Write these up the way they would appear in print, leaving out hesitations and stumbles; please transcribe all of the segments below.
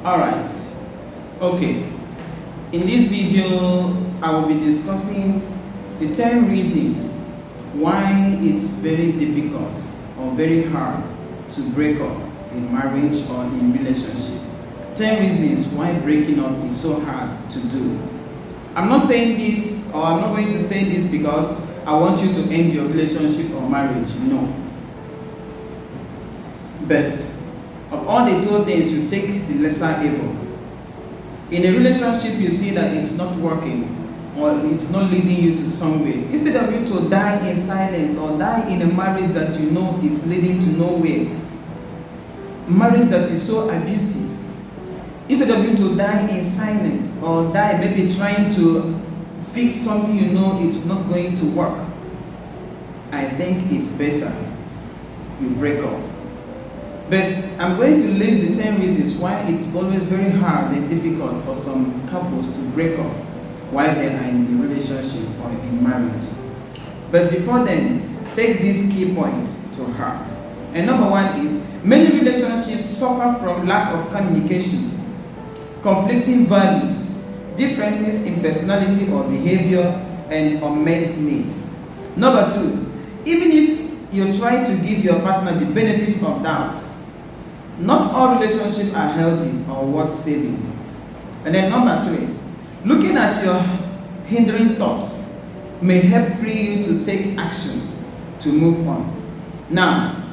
Alright, okay. In this video, I will be discussing the 10 reasons why it's very difficult or very hard to break up in marriage or in relationship. 10 reasons why breaking up is so hard to do. I'm not saying this, or I'm not going to say this because I want you to end your relationship or marriage. No. But of all the two things, you take the lesser evil. In a relationship, you see that it's not working or it's not leading you to somewhere. Instead of you to die in silence or die in a marriage that you know it's leading to nowhere, marriage that is so abusive, instead of you to die in silence or die maybe trying to fix something you know it's not going to work, I think it's better you break up. But I'm going to list the 10 reasons why it's always very hard and difficult for some couples to break up while they are in a relationship or in marriage. But before then, take this key point to heart. And number one is, many relationships suffer from lack of communication, conflicting values, differences in personality or behavior, and unmet needs. Number two, even if you try to give your partner the benefit of doubt, not all relationships are healthy or worth saving. And then number three, looking at your hindering thoughts may help free you to take action to move on. Now,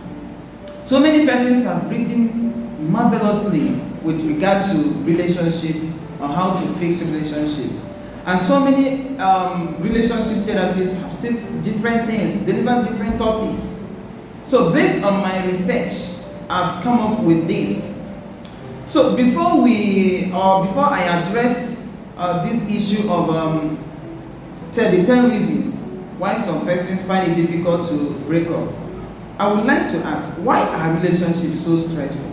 so many persons have written marvelously with regard to relationship or how to fix relationship. And so many relationship therapists have said different things, delivered different topics. So based on my research, I've come up with this. So before I address this issue of the 10 reasons why some persons find it difficult to break up, I would like to ask, why are relationships so stressful?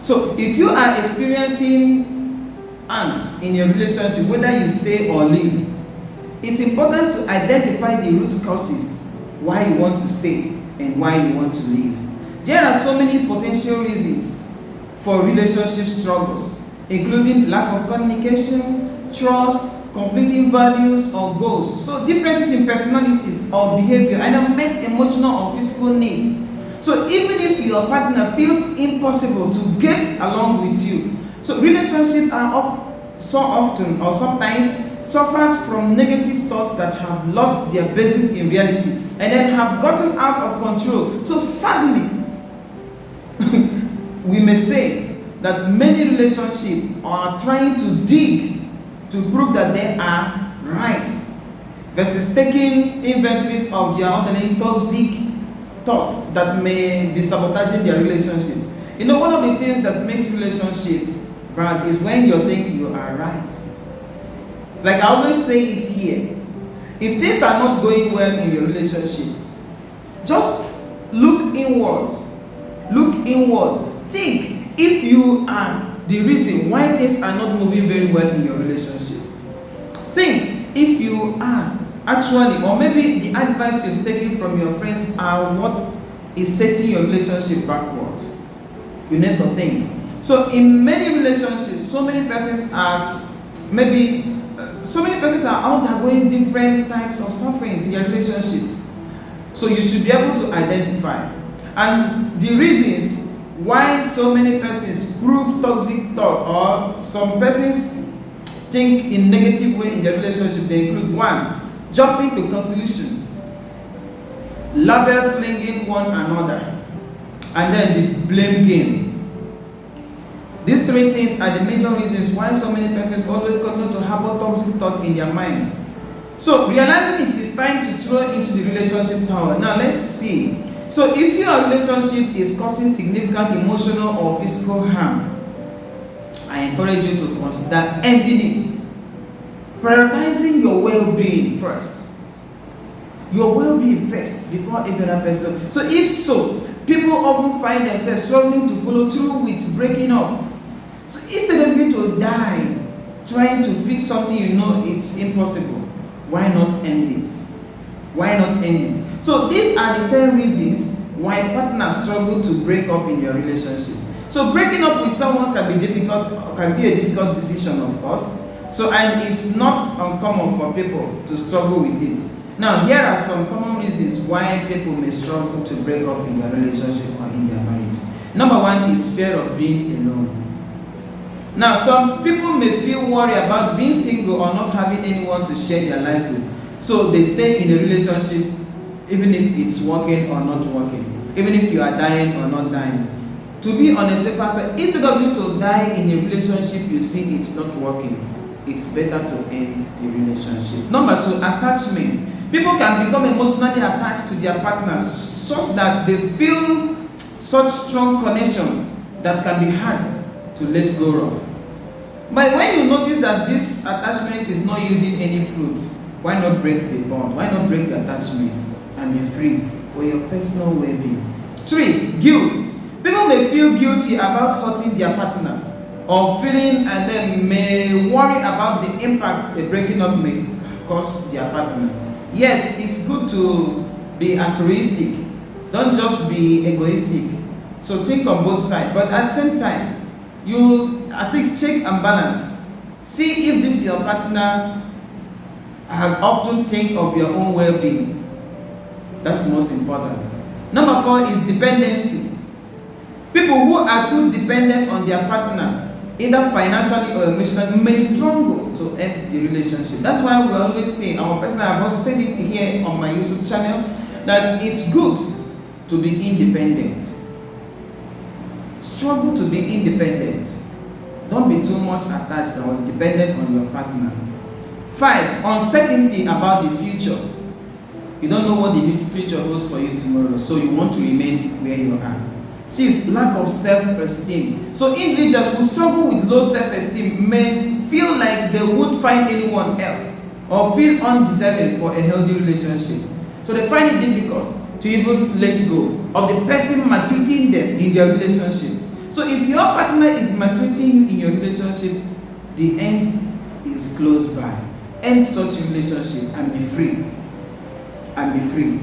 So if you are experiencing angst in your relationship, whether you stay or leave, it's important to identify the root causes why you want to stay and why you want to leave. There are so many potential reasons for relationship struggles, including lack of communication, trust, conflicting values or goals, so differences in personalities or behavior, and unmet emotional or physical needs. So even if your partner feels impossible to get along with you, so relationships are so often or sometimes suffers from negative thoughts that have lost their basis in reality and then have gotten out of control. So sadly, we may say that many relationships are trying to dig to prove that they are right versus taking inventories of their underlying toxic thoughts that may be sabotaging their relationship. You know, one of the things that makes relationship bad is when you think you are right. Like I always say it here, if things are not going well in your relationship, just look inward. Look inward. Think if you are the reason why things are not moving very well in your relationship. Think if you are actually, or maybe the advice you've taken from your friends are what is setting your relationship backward. You never think. So in many relationships, so many persons are undergoing different types of sufferings in your relationship. So you should be able to identify. And the reasons why so many persons prove toxic thought or some persons think in negative way in their relationship, they include: one, jumping to conclusion, label slinging one another, and then the blame game. These three things are the major reasons why so many persons always continue to harbor toxic thought in their mind. So realizing it is time to throw into the relationship tower. Now let's see. So if your relationship is causing significant emotional or physical harm, I encourage you to consider ending it. Prioritizing your well-being first. Your well-being first before every other person. So if so, people often find themselves struggling to follow through with breaking up. So instead of you to die trying to fix something you know it's impossible, why not end it? Why not end it? So these are the 10 reasons why partners struggle to break up in your relationship. So breaking up with someone can be difficult, can be a difficult decision, of course. So, and it's not uncommon for people to struggle with it. Now, here are some common reasons why people may struggle to break up in their relationship or in their marriage. Number one is fear of being alone. Now, some people may feel worried about being single or not having anyone to share their life with. So they stay in a relationship even if it's working or not working, even if you are dying or not dying. To be on a safer side, instead of you to die in a relationship you see it's not working, it's better to end the relationship. Number two, attachment. People can become emotionally attached to their partners such that they feel such strong connection that can be hard to let go of. But when you notice that this attachment is not yielding any fruit, why not break the bond? Why not break the attachment and be free for your personal well-being? 3, guilt. People may feel guilty about hurting their partner or feeling, and then may worry about the impact a breaking up may cause their partner. Yes, it's good to be altruistic. Don't just be egoistic. So think on both sides. But at the same time, you at least check and balance. See if this your partner have often think of your own well-being. That's most important. Number 4 is dependency. People who are too dependent on their partner, either financially or emotionally, may struggle to end the relationship. That's why we always say, our person, I've also said it here on my YouTube channel, that it's good to be independent. Struggle to be independent. Don't be too much attached or dependent on your partner. 5, uncertainty about the future. You don't know what the future holds for you tomorrow, so you want to remain where you are. 6, lack of self-esteem. So individuals who struggle with low self-esteem may feel like they won't find anyone else or feel undeserving for a healthy relationship. So they find it difficult to even let go of the person maltreating them in their relationship. So if your partner is maltreating you in your relationship, the end is close by. End such relationship and be free. And be free.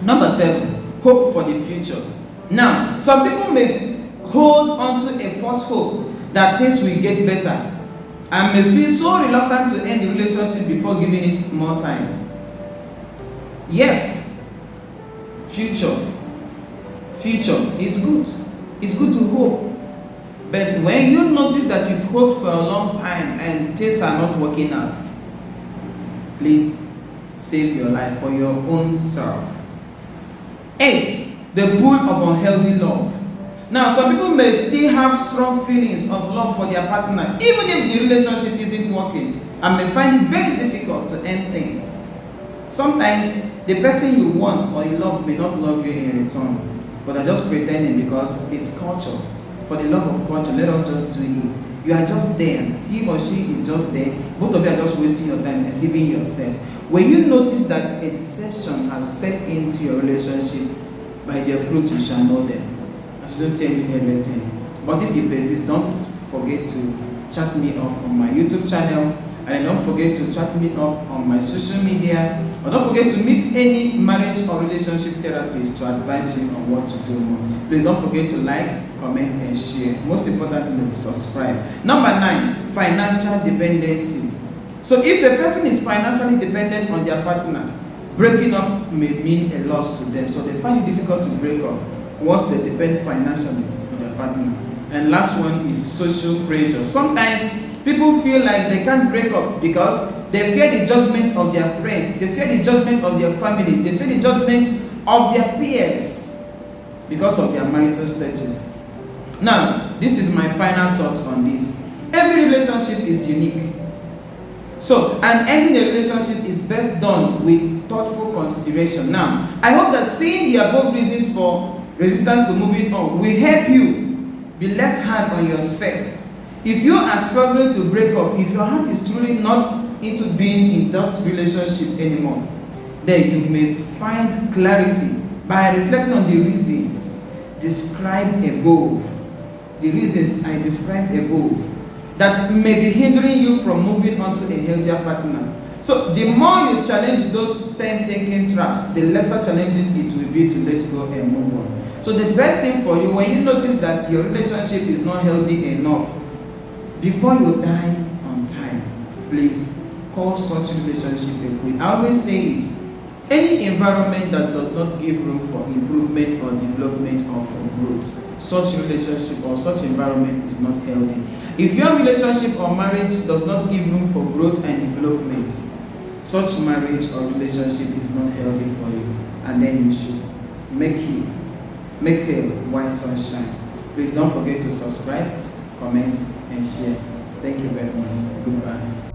Number 7, hope for the future. Now, some people may hold on to a false hope that things will get better and may feel so reluctant to end the relationship before giving it more time. Yes, future is good. It's good to hope. But when you notice that you've hoped for a long time and things are not working out, please save your life for your own self. 8, the pull of unhealthy love. Now, some people may still have strong feelings of love for their partner, even if the relationship isn't working, and may find it very difficult to end things. Sometimes the person you want or you love may not love you in return, but are just pretending because it's culture. For the love of culture, let us just do it. You are just there. He or she is just there. Both of you are just wasting your time, deceiving yourself. When you notice that a deception has set into your relationship, by their fruit you shall know them. I shouldn't tell you everything. But if you persist, don't forget to chat me up on my YouTube channel, and don't forget to chat me up on my social media, or don't forget to meet any marriage or relationship therapist to advise you on what to do more. Please don't forget to like, comment, and share. Most importantly, subscribe. Number 9, financial dependency. So if a person is financially dependent on their partner, breaking up may mean a loss to them. So they find it difficult to break up once they depend financially on their partner. And last one is social pressure. Sometimes people feel like they can't break up because they fear the judgment of their friends, they fear the judgment of their family, they fear the judgment of their peers because of their marital status. Now, this is my final thought on this. Every relationship is unique. So, and ending a relationship is best done with thoughtful consideration. Now, I hope that seeing the above reasons for resistance to moving on will help you be less hard on yourself. If you are struggling to break off, if your heart is truly not into being in that relationship anymore, then you may find clarity by reflecting on the reasons described above. The reasons I described above that may be hindering you from moving on to a healthier partner. So the more you challenge those 10 thinking traps, the lesser challenging it will be to let go and move on. So the best thing for you, when you notice that your relationship is not healthy enough, before you die on time, please call such relationship a quit. I always say it. Any environment that does not give room for improvement or development or for growth, such relationship or such environment is not healthy. If your relationship or marriage does not give room for growth and development, such marriage or relationship is not healthy for you. And then you should make hay while sun shine. Please don't forget to subscribe, comment, and share. Thank you very much. Goodbye.